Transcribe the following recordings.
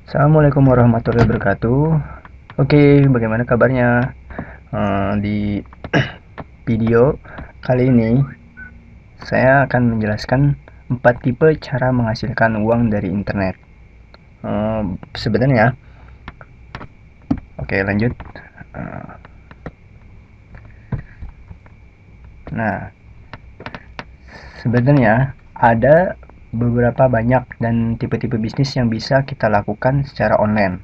Assalamualaikum warahmatullahi wabarakatuh. Oke, bagaimana kabarnya? Di video kali ini saya akan menjelaskan 4 tipe cara menghasilkan uang dari internet. Sebenarnya, oke lanjut. Eh, Nah, sebenarnya ada beberapa banyak dan tipe-tipe bisnis yang bisa kita lakukan secara online.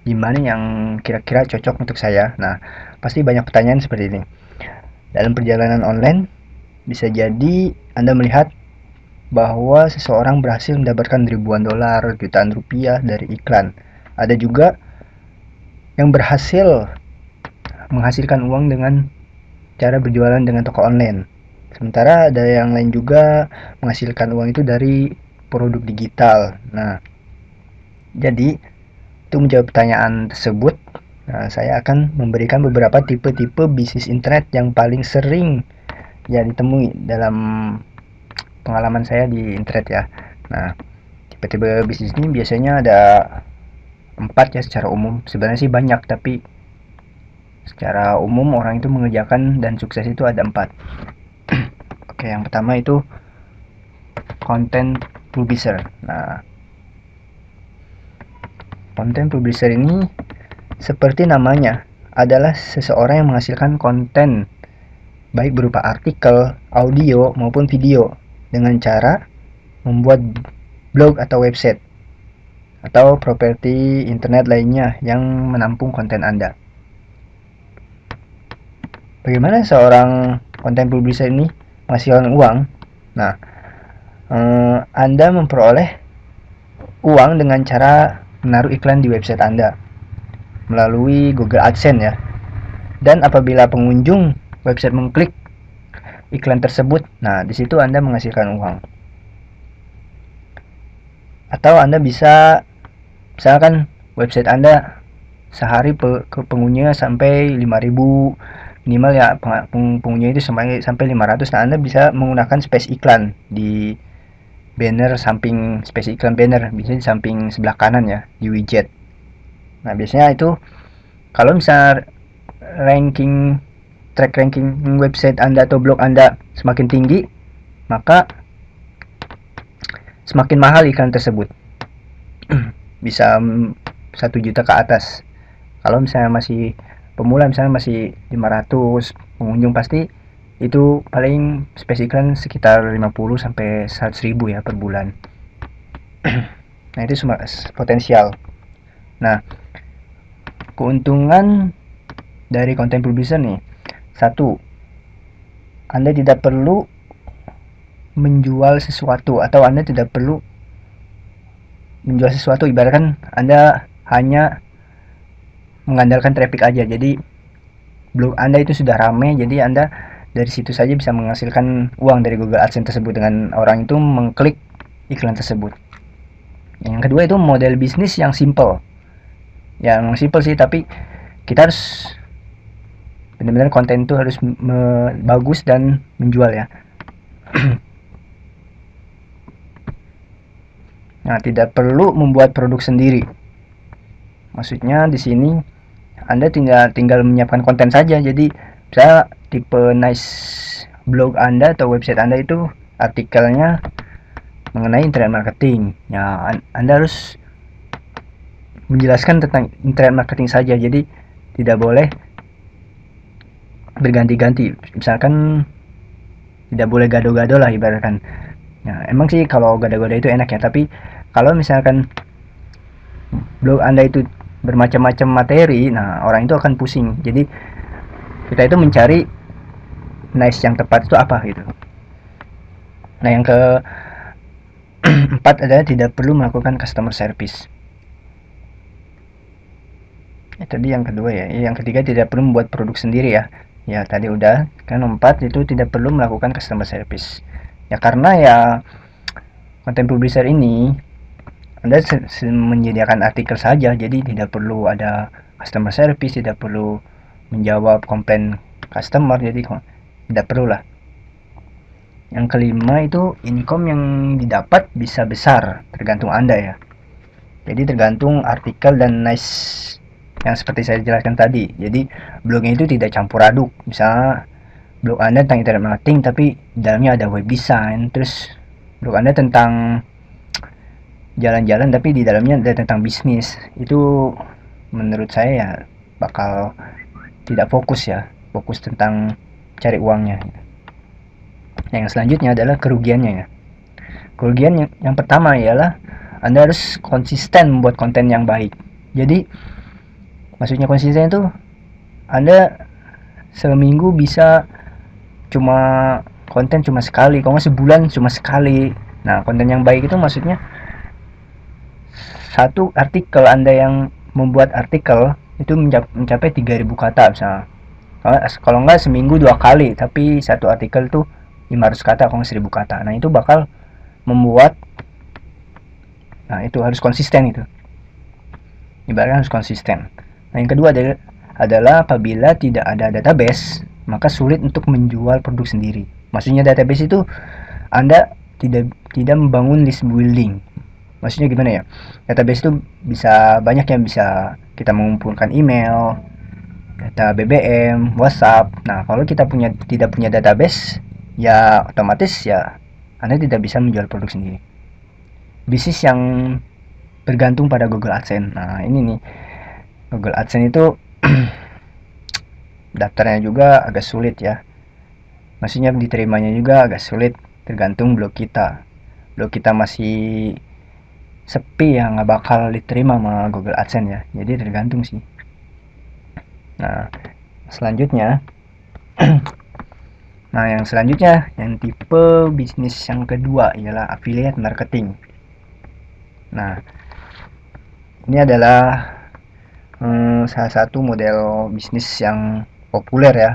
Gimana yang kira-kira cocok untuk saya? Nah, pasti banyak pertanyaan seperti ini. Dalam perjalanan online, bisa jadi Anda melihat bahwa seseorang berhasil mendapatkan ribuan dolar, jutaan rupiah dari iklan. Ada juga yang berhasil menghasilkan uang dengan cara berjualan dengan toko online. Sementara ada yang lain juga menghasilkan uang itu dari produk digital. Nah, jadi untuk menjawab pertanyaan tersebut, saya akan memberikan beberapa tipe-tipe bisnis internet yang paling sering ya ditemui dalam pengalaman saya di internet ya. Nah, tipe-tipe bisnis ini biasanya ada 4 ya secara umum. Sebenarnya sih banyak, tapi secara umum orang itu mengerjakan dan sukses itu ada 4. Oke, yang pertama itu content publisher. Nah, content publisher ini seperti namanya adalah seseorang yang menghasilkan konten baik berupa artikel, audio maupun video dengan cara membuat blog atau website atau properti internet lainnya yang menampung konten Anda. Bagaimana seorang content publisher ini menghasilkan uang? Nah, Anda memperoleh uang dengan cara menaruh iklan di website Anda melalui Google AdSense ya. Dan apabila pengunjung website mengklik iklan tersebut, nah di situ Anda menghasilkan uang. Atau Anda bisa misalkan website Anda sehari pengunjungnya sampai 5.000, minimal ya pengunjungnya itu sampai 500. Nah, Anda bisa menggunakan space iklan di banner samping, space iklan banner bisa di samping sebelah kanan ya, di widget. Nah, biasanya itu kalau misalnya track ranking website Anda atau blog Anda semakin tinggi, maka semakin mahal iklan tersebut. Bisa 1 juta ke atas. Kalau misalnya masih pemula, misalnya masih 500 pengunjung, pasti itu paling space iklan sekitar 50 sampai 100 ribu ya per bulan. Nah, itu semua potensial. Nah, keuntungan dari content publisher nih, satu, Anda tidak perlu menjual sesuatu atau Anda tidak perlu menjual sesuatu, ibaratkan Anda hanya mengandalkan traffic aja. Jadi blog Anda itu sudah ramai, jadi Anda dari situ saja bisa menghasilkan uang dari Google AdSense tersebut dengan orang itu mengklik iklan tersebut. Yang kedua itu model bisnis yang simple. Yang simple sih, tapi kita harus benar-benar konten itu harus bagus dan menjual ya. Nah, tidak perlu membuat produk sendiri. Maksudnya di sini Anda tinggal menyiapkan konten saja. Jadi saya tipe nice blog Anda atau website Anda itu artikelnya mengenai internet marketing. Ya, Anda harus menjelaskan tentang internet marketing saja. Jadi tidak boleh berganti-ganti. Misalkan tidak boleh gado-gado lah ibaratkan. Ya, emang sih kalau gado-gado itu enak ya, tapi kalau misalkan blog Anda itu bermacam-macam materi, nah orang itu akan pusing. Jadi kita itu mencari niche yang tepat itu apa gitu. Nah, yang keempat adalah tidak perlu melakukan customer service. Tadi yang kedua ya. Yang ketiga tidak perlu membuat produk sendiri ya. Ya tadi udah. Kan 4 itu tidak perlu melakukan customer service. Ya karena ya content publisher ini Anda menyediakan artikel saja, jadi tidak perlu ada customer service, tidak perlu menjawab komplain customer, jadi tidak perlu lah. Yang kelima itu income yang didapat bisa besar, tergantung Anda ya. Jadi tergantung artikel dan niche yang seperti saya jelaskan tadi. Jadi blognya itu tidak campur aduk. Misalnya blog Anda tentang internet marketing tapi di dalamnya ada web design, terus blog Anda tentang jalan-jalan tapi di dalamnya ada tentang bisnis. Itu menurut saya ya bakal tidak fokus ya, fokus tentang cari uangnya. Yang selanjutnya adalah kerugiannya ya. Kerugian yang pertama ialah Anda harus konsisten membuat konten yang baik. Jadi maksudnya konsisten itu Anda seminggu bisa cuma konten cuma sekali, kalau nggak sebulan cuma sekali. Nah, konten yang baik itu maksudnya satu artikel Anda yang membuat artikel itu mencapai 3.000 kata misalnya. Kalau nggak seminggu 2 kali, tapi satu artikel tuh 500 kata, kalau nggak 1.000 kata. Nah, itu bakal membuat, nah itu harus konsisten itu. Ibaratnya harus konsisten. Nah, yang kedua adalah apabila tidak ada database, maka sulit untuk menjual produk sendiri. Maksudnya database itu Anda tidak membangun list building. Maksudnya gimana ya? Database itu bisa banyak yang bisa kita mengumpulkan email, data BBM, WhatsApp. Nah, kalau kita tidak punya database, ya otomatis ya Anda tidak bisa menjual produk sendiri. Bisnis yang bergantung pada Google AdSense. Nah, ini nih. Google AdSense itu daftarnya juga agak sulit ya. Maksudnya diterimanya juga agak sulit, tergantung blog kita. Blog kita masih sepi ya, nggak bakal diterima sama Google AdSense ya. Jadi tergantung sih. Nah, selanjutnya nah yang selanjutnya yang tipe bisnis yang kedua ialah affiliate marketing. Nah, ini adalah salah satu model bisnis yang populer ya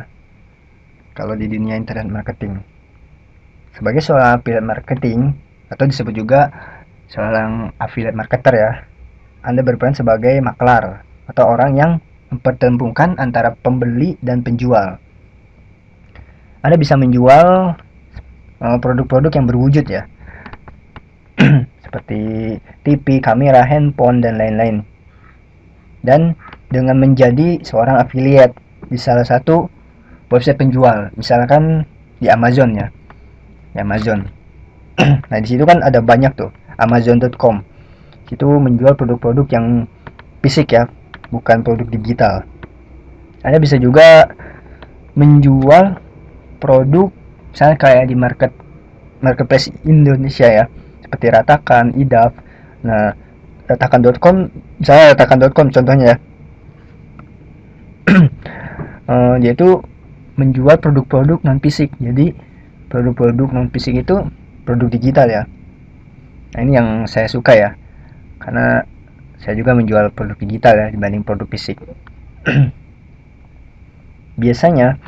kalau di dunia internet marketing. Sebagai seorang affiliate marketing atau disebut juga seorang affiliate marketer ya, Anda berperan sebagai maklar atau orang yang mempertemukan antara pembeli dan penjual. Anda bisa menjual produk-produk yang berwujud ya, seperti TV, kamera, handphone, dan lain-lain. Dan dengan menjadi seorang affiliate di salah satu website penjual, misalkan di Amazon ya, di Amazon. Nah, di situ kan ada banyak tuh, Amazon.com. Itu menjual produk-produk yang fisik ya, bukan produk digital. Anda bisa juga menjual produk misalnya kayak di marketplace Indonesia ya, seperti Ratakan, IDAF. Nah, Ratakan.com, misalnya Ratakan.com contohnya ya. Dia itu menjual produk-produk non fisik. Jadi produk-produk non fisik itu produk digital ya. Nah, ini yang saya suka ya, karena saya juga menjual produk digital ya dibanding produk fisik. Biasanya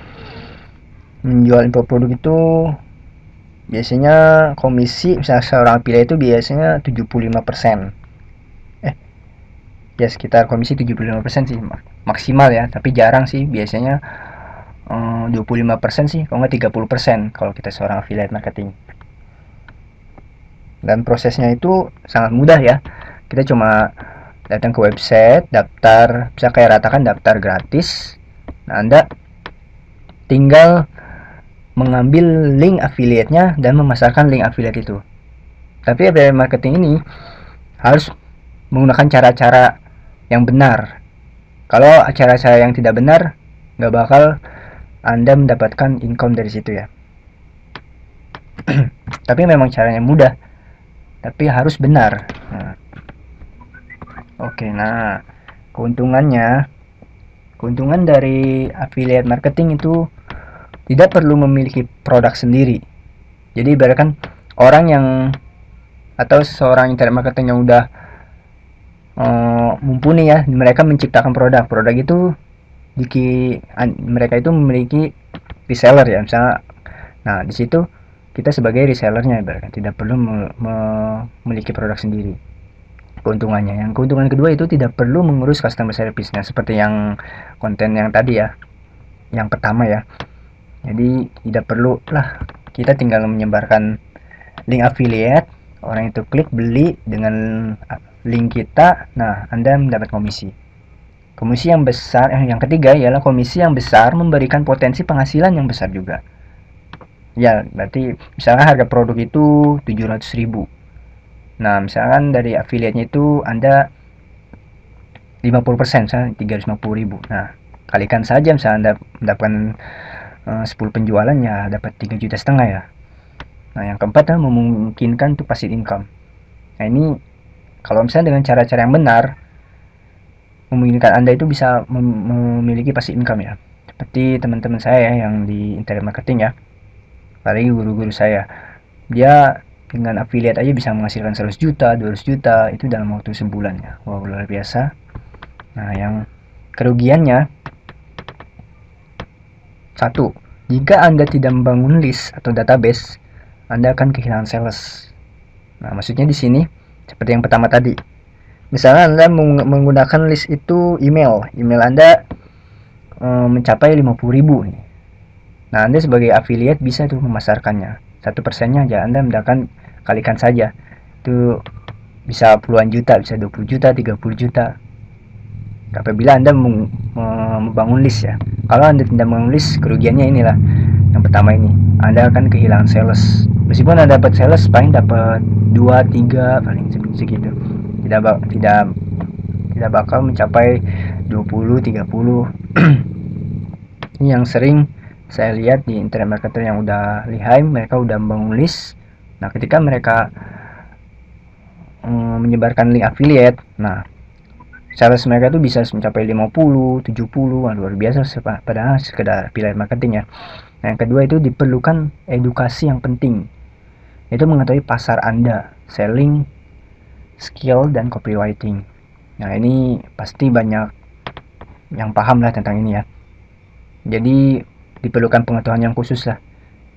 menjual info produk itu biasanya komisi, misalnya seorang affiliate itu biasanya 75%. Ya sekitar komisi 75% sih maksimal ya, tapi jarang sih, biasanya 25% sih, kalau nggak 30% kalau kita seorang affiliate marketing. Dan prosesnya itu sangat mudah ya, kita cuma datang ke website, daftar, bisa kayak Ratakan, daftar gratis. Nah, Anda tinggal mengambil link affiliate-nya dan memasarkan link affiliate itu. Tapi affiliate marketing ini harus menggunakan cara-cara yang benar. Kalau cara-cara yang tidak benar, nggak bakal Anda mendapatkan income dari situ ya. Tapi memang caranya mudah, tapi harus benar. Nah, oke, nah keuntungan dari affiliate marketing itu tidak perlu memiliki produk sendiri. Jadi ibaratkan orang yang atau seorang internet marketing yang udah mumpuni ya, mereka menciptakan produk itu mereka itu memiliki reseller ya misalnya. Nah, di situ kita sebagai resellernya ibaratkan tidak perlu memiliki produk sendiri. Keuntungannya, yang keuntungan kedua itu tidak perlu mengurus customer service-nya seperti yang konten yang tadi ya, yang pertama ya. Jadi tidak perlu lah, kita tinggal menyebarkan link affiliate, orang itu klik beli dengan link kita, nah Anda mendapat komisi. Komisi yang besar, yang ketiga ialah komisi yang besar memberikan potensi penghasilan yang besar juga. Ya, berarti misalkan harga produk itu 700.000. Nah, misalkan dari affiliate-nya itu Anda 50%, misalnya 350.000. Nah, kalikan saja misalnya Anda mendapatkan 10 penjualan, ya dapat 3,5 juta ya. Nah, yang keempat adalah memungkinkan untuk passive income. Nah, ini kalau misalnya dengan cara-cara yang benar, memungkinkan Anda itu bisa memiliki passive income ya. Seperti teman-teman saya ya, yang di internet marketing ya, apalagi guru-guru saya, dia dengan affiliate aja bisa menghasilkan 100 juta, 200 juta itu dalam waktu sebulan ya. Wow, luar biasa. Nah, yang kerugiannya, satu, jika Anda tidak membangun list atau database, Anda akan kehilangan sales. Nah, maksudnya di sini seperti yang pertama tadi. Misalnya Anda menggunakan list itu email Anda mencapai 50.000 nih. Nah, Anda sebagai affiliate bisa tuh memasarkannya. 1%-nya aja Anda mendapatkan, kalikan saja. Itu bisa puluhan juta, bisa 20 juta, 30 juta. Apabila Anda membangun list ya. Kalau Anda tidak membangun list, kerugiannya inilah. Yang pertama ini, Anda akan kehilangan sales. Meskipun Anda dapat sales, paling dapat 2, 3, paling segitu. Tidak bakal mencapai 20, 30. Ini yang sering saya lihat di internet marketer yang udah lihai, mereka udah membangun list. Nah, ketika mereka menyebarkan link affiliate, nah sales mereka tuh bisa mencapai 50, 70, wah, luar biasa, padahal sekedar affiliate marketing ya. Nah, yang kedua itu diperlukan edukasi yang penting, itu mengetahui pasar Anda, selling, skill, dan copywriting. Nah, ini pasti banyak yang paham lah tentang ini ya. Jadi diperlukan pengetahuan yang khusus lah,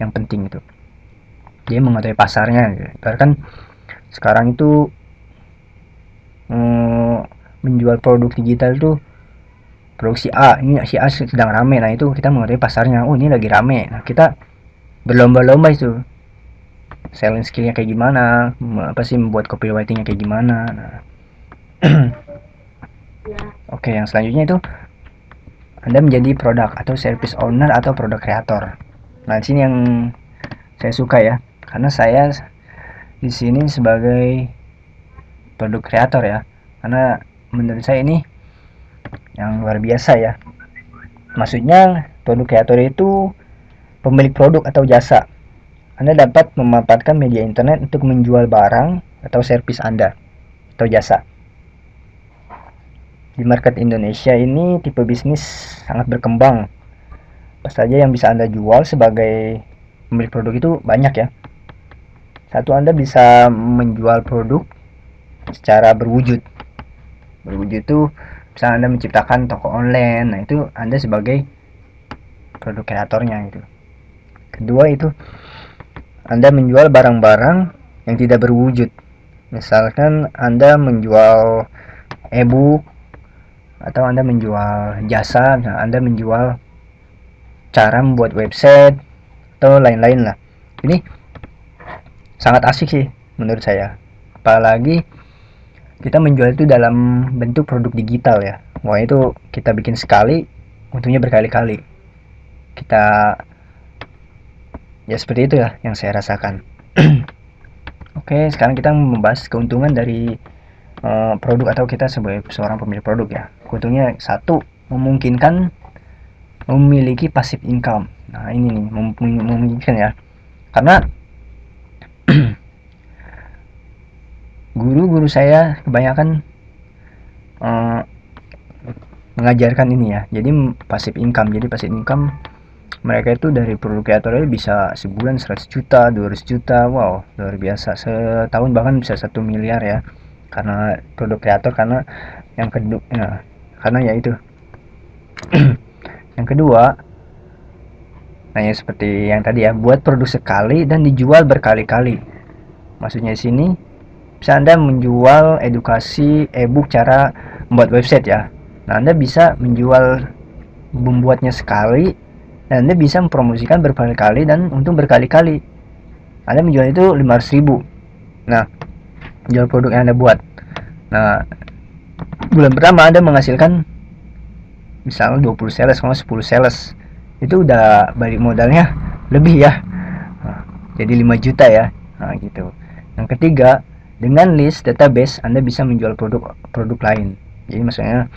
yang penting itu. Jadi mengetahui pasarnya. Karena kan sekarang itu menjual produk digital itu produk si A, ini si A sedang rame, nah itu kita mengetahui pasarnya. Oh, ini lagi rame. Nah, kita berlomba-lomba itu selling skillnya kayak gimana, apa sih membuat copywritingnya kayak gimana. Nah. Oke, yang selanjutnya itu Anda menjadi produk atau service owner atau produk creator. Nah, di sini yang saya suka ya, karena saya di sini sebagai produk creator ya, karena menurut saya ini yang luar biasa ya. Maksudnya produk creator itu pemilik produk atau jasa. Anda dapat memanfaatkan media internet untuk menjual barang atau servis Anda atau jasa. Di market Indonesia ini tipe bisnis sangat berkembang. Apa saja yang bisa Anda jual sebagai pemilik produk itu banyak ya. Satu, Anda bisa menjual produk secara berwujud. Berwujud itu bisa Anda menciptakan toko online. Nah, itu Anda sebagai produk kreatornya itu. Kedua itu Anda menjual barang-barang yang tidak berwujud. Misalkan Anda menjual e-book, atau Anda menjual jasa, nah Anda menjual cara membuat website atau lain-lain lah. Ini sangat asik sih menurut saya, apalagi kita menjual itu dalam bentuk produk digital ya. Wah, itu kita bikin sekali, untungnya berkali-kali. Kita ya seperti itu ya yang saya rasakan. Oke, sekarang kita membahas keuntungan dari produk atau kita sebagai seorang pemilik produk ya. Keuntungannya, satu, memungkinkan memiliki passive income. Nah, ini nih memungkinkan ya, karena guru-guru saya kebanyakan mengajarkan ini ya. Jadi passive income. Jadi passive income mereka itu dari produk kreatornya bisa sebulan 100 juta, 200 juta. Wow, luar biasa. Setahun bahkan bisa 1 miliar ya. Karena produk kreator, karena yang kedua ya, karena ya itu. Yang kedua, nah ya seperti yang tadi ya, buat produk sekali dan dijual berkali-kali. Maksudnya di sini bisa Anda menjual edukasi e-book cara membuat website ya. Nah, Anda bisa menjual membuatnya sekali dan Anda bisa mempromosikan berkali-kali dan untung berkali-kali. Anda menjual itu 500.000. Nah, jual produk yang Anda buat. Nah, bulan pertama Anda menghasilkan misalnya 20 sales, kalau 10 sales, itu udah balik modalnya lebih ya. Nah, jadi 5 juta ya. Nah, gitu. Yang ketiga, dengan list database Anda bisa menjual produk lain. Jadi maksudnya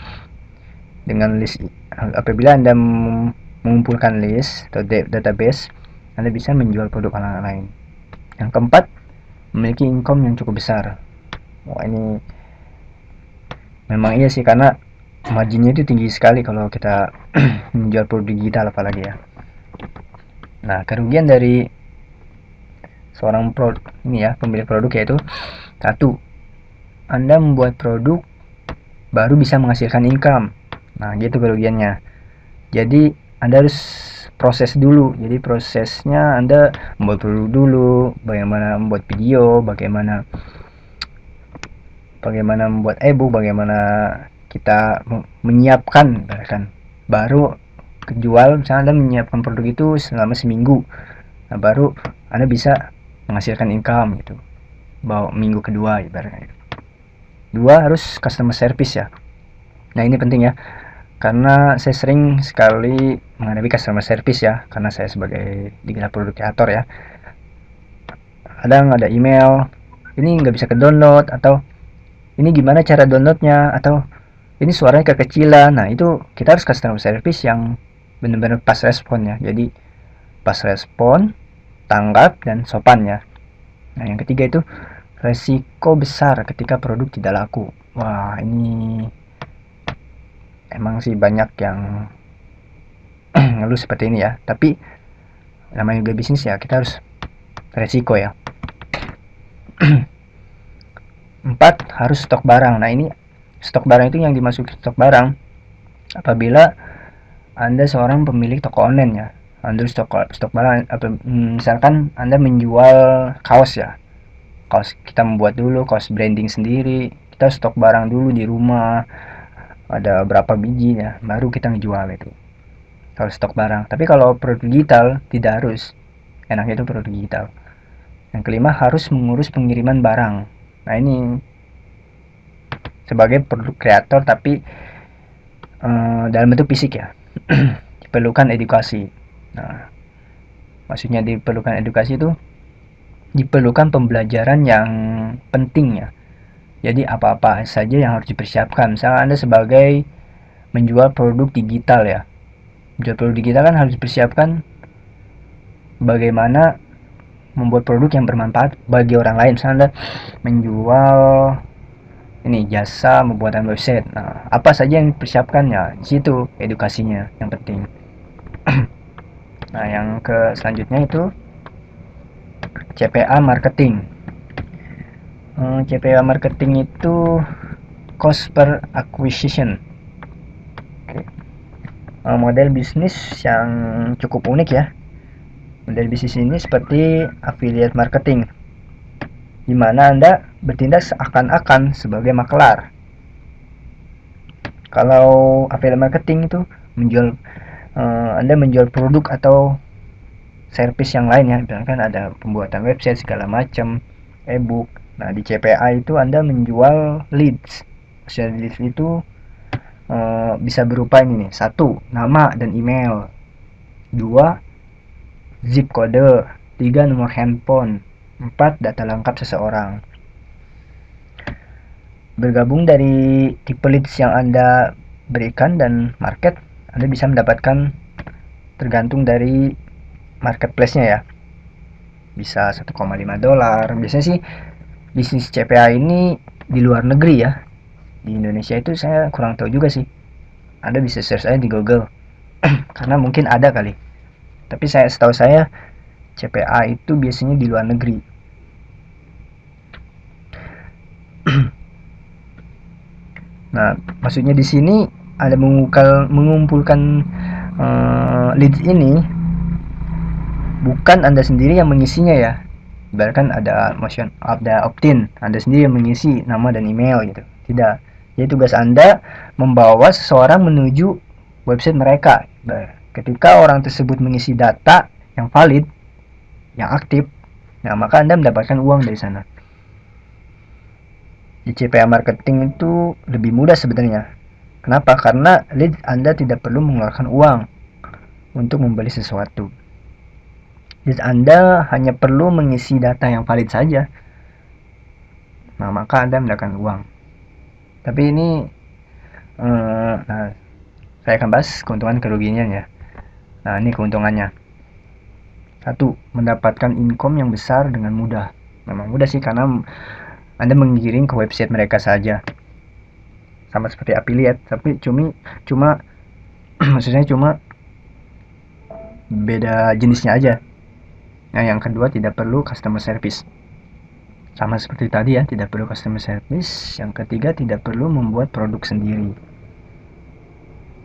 dengan list, apabila Anda mengumpulkan list atau database, Anda bisa menjual produk orang lain. Yang keempat, memiliki income yang cukup besar. Wah, ini memang iya sih, karena marginnya itu tinggi sekali kalau kita menjual produk digital apalagi ya. Nah, kerugian dari seorang pemilik produk yaitu satu, Anda membuat produk baru bisa menghasilkan income. Nah, gitu kerugiannya. Jadi Anda harus proses dulu. Jadi prosesnya Anda membuat produk dulu, bagaimana membuat video, bagaimana membuat ebook, bagaimana kita menyiapkan bahkan baru kejual. Misalnya Anda menyiapkan produk itu selama seminggu, nah baru Anda bisa menghasilkan income gitu, bawa minggu kedua ibaratnya. Dua, harus customer service ya. Nah, ini penting ya, karena saya sering sekali menghadapi customer service ya, karena saya sebagai digital product creator ya. Kadang ada email, ini nggak bisa ke download, atau ini gimana cara downloadnya, atau ini suaranya kekecilan. Nah, itu kita harus customer service yang benar-benar pas respon ya. Jadi pas respon, tanggap, dan sopan ya. Nah, yang ketiga itu resiko besar ketika produk tidak laku. Wah, ini emang sih banyak yang ngeluh seperti ini ya. Tapi namanya juga bisnis ya, kita harus resiko ya. 4, harus stok barang. Nah, ini stok barang itu yang dimasuki stok barang apabila Anda seorang pemilik toko online ya. Anda stok barang, misalkan Anda menjual kaos ya. Kaos kita membuat dulu kaos branding sendiri, kita stok barang dulu di rumah, ada berapa biji ya, baru kita ngejual itu. Kalau stok barang. Tapi kalau produk digital tidak harus. Enaknya itu produk digital. Yang kelima, harus mengurus pengiriman barang. Nah, ini sebagai produk kreator tapi dalam bentuk fisik ya. Diperlukan edukasi. Nah, maksudnya diperlukan edukasi itu diperlukan pembelajaran yang penting ya. Jadi apa-apa saja yang harus dipersiapkan. Misalnya Anda sebagai menjual produk digital ya. Menjual produk digital kan harus dipersiapkan bagaimana membuat produk yang bermanfaat bagi orang lain. Misalnya Anda menjual ini jasa pembuatan website. Nah, apa saja yang dipersiapkan ya? Di situ edukasinya yang penting. Nah, yang ke selanjutnya itu CPA marketing. CPA marketing itu cost per acquisition. Model bisnis yang cukup unik ya. Model bisnis ini seperti affiliate marketing, di mana Anda bertindak seakan-akan sebagai makelar. Kalau affiliate marketing itu Anda menjual produk atau service yang lain ya, misalkan ada pembuatan website segala macam, ebook. Nah, di CPA itu Anda menjual leads. Leads itu bisa berupa ini nih: 1, nama dan email; 2, zip kode; 3, nomor handphone; 4, data lengkap seseorang. Bergabung dari tipe leads yang Anda berikan dan market, Anda bisa mendapatkan tergantung dari marketplace-nya ya. Bisa $1,5. Biasanya sih bisnis CPA ini di luar negeri ya. Di Indonesia itu saya kurang tahu juga sih. Anda bisa search aja di Google. Karena mungkin ada kali. Tapi setahu saya CPA itu biasanya di luar negeri. Nah, maksudnya di sini ada mengumpulkan leads ini, bukan Anda sendiri yang mengisinya ya. Ibaratkan ada opt-in, Anda sendiri yang mengisi nama dan email gitu. Tidak. Jadi tugas Anda membawa seseorang menuju website mereka. Ketika orang tersebut mengisi data yang valid, yang aktif, nah maka Anda mendapatkan uang dari sana. Di CPA marketing itu lebih mudah sebenarnya. Kenapa? Karena lead Anda tidak perlu mengeluarkan uang untuk membeli sesuatu. Lead Anda hanya perlu mengisi data yang valid saja. Nah, maka Anda mendapatkan uang. Tapi ini nah, saya akan bahas keuntungan kerugiannya ya. Nah, ini keuntungannya. Satu, mendapatkan income yang besar dengan mudah. Memang mudah sih karena Anda mengirim ke website mereka saja. Sama seperti affiliate, tapi cuma maksudnya cuma beda jenisnya aja. Nah, yang kedua tidak perlu customer service. Sama seperti tadi ya, tidak perlu customer service. Yang ketiga tidak perlu membuat produk sendiri.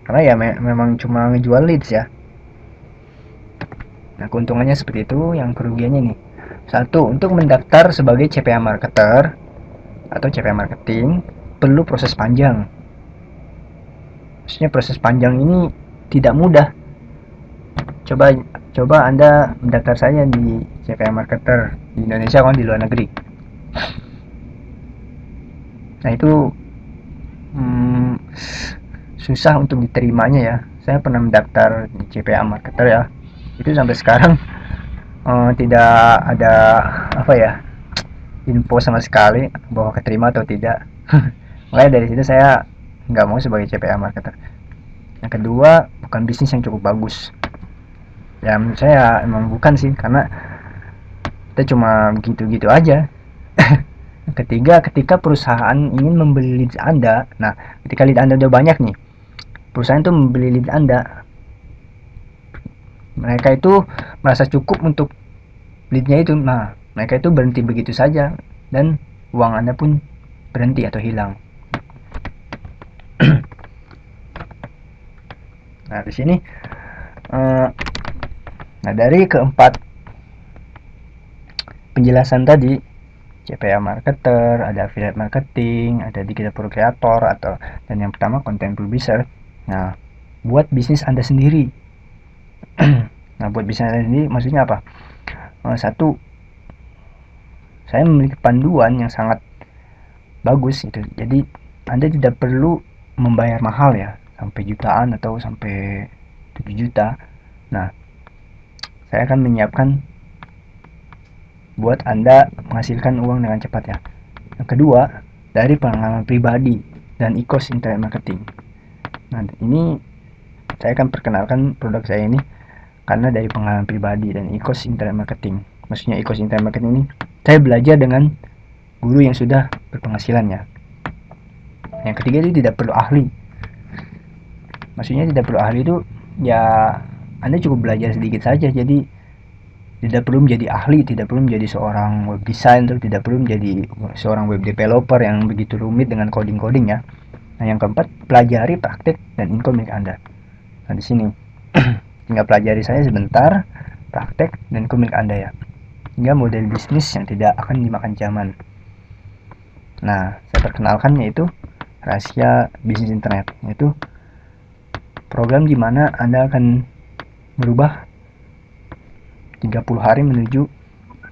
Karena ya memang cuma ngejual leads ya. Nah, keuntungannya seperti itu. Yang kerugiannya nih, satu, untuk mendaftar sebagai CPA marketer atau CPA marketing perlu proses panjang. Maksudnya proses panjang ini tidak mudah. Coba Anda mendaftar saja di CPA marketer di Indonesia kan di luar negeri. Nah, itu susah untuk diterimanya ya. Saya pernah mendaftar di CPA marketer ya. Itu sampai sekarang tidak ada apa ya, info sama sekali bahwa keterima atau tidak. Makanya dari situ saya nggak mau sebagai CPA marketer. Yang kedua, bukan bisnis yang cukup bagus. Ya menurut saya emang bukan sih, karena kita cuma gitu-gitu aja. Ketiga, ketika perusahaan ingin membeli lead Anda, nah ketika lead Anda udah banyak nih, perusahaan itu membeli lead Anda, mereka itu merasa cukup untuk leadnya itu. Nah, mereka itu berhenti begitu saja dan uang Anda pun berhenti atau hilang. Nah, di sini nah dari keempat penjelasan tadi, CPA marketer, ada affiliate marketing, ada digital pro creator, atau dan yang pertama content producer. Nah, buat bisnis Anda sendiri. Nah, buat bisnis Anda sendiri maksudnya apa? Satu, saya memiliki panduan yang sangat bagus itu. Jadi Anda tidak perlu membayar mahal ya, sampai jutaan atau sampai 7 juta. Nah, saya akan menyiapkan buat Anda menghasilkan uang dengan cepat ya. Yang kedua, dari pengalaman pribadi dan e-course internet marketing. Nah, ini saya akan perkenalkan produk saya ini karena dari pengalaman pribadi dan e-course internet marketing. Maksudnya e-course internet marketing ini saya belajar dengan guru yang sudah berpenghasilan ya. Yang ketiga, itu tidak perlu ahli. Maksudnya tidak perlu ahli itu ya, Anda cukup belajar sedikit saja. Jadi tidak perlu menjadi ahli, tidak perlu menjadi seorang web designer, tidak perlu menjadi seorang web developer yang begitu rumit dengan coding-coding ya. Nah, yang keempat, pelajari praktek dan income milik Anda. Nah, di sini tinggal pelajari saya sebentar, praktek dan income milik Anda ya. Hingga model bisnis yang tidak akan dimakan zaman. Nah, saya perkenalkan yaitu rahasia bisnis internet, yaitu program di mana Anda akan berubah 30 hari menuju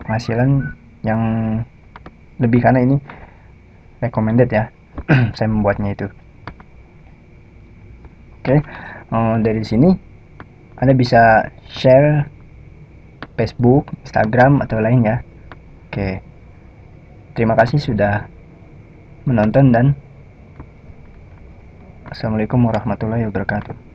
penghasilan yang lebih, karena ini recommended ya. Saya membuatnya itu. Oke, dari sini Anda bisa share Facebook, Instagram atau lain ya. Oke, terima kasih sudah menonton dan assalamualaikum warahmatullahi wabarakatuh.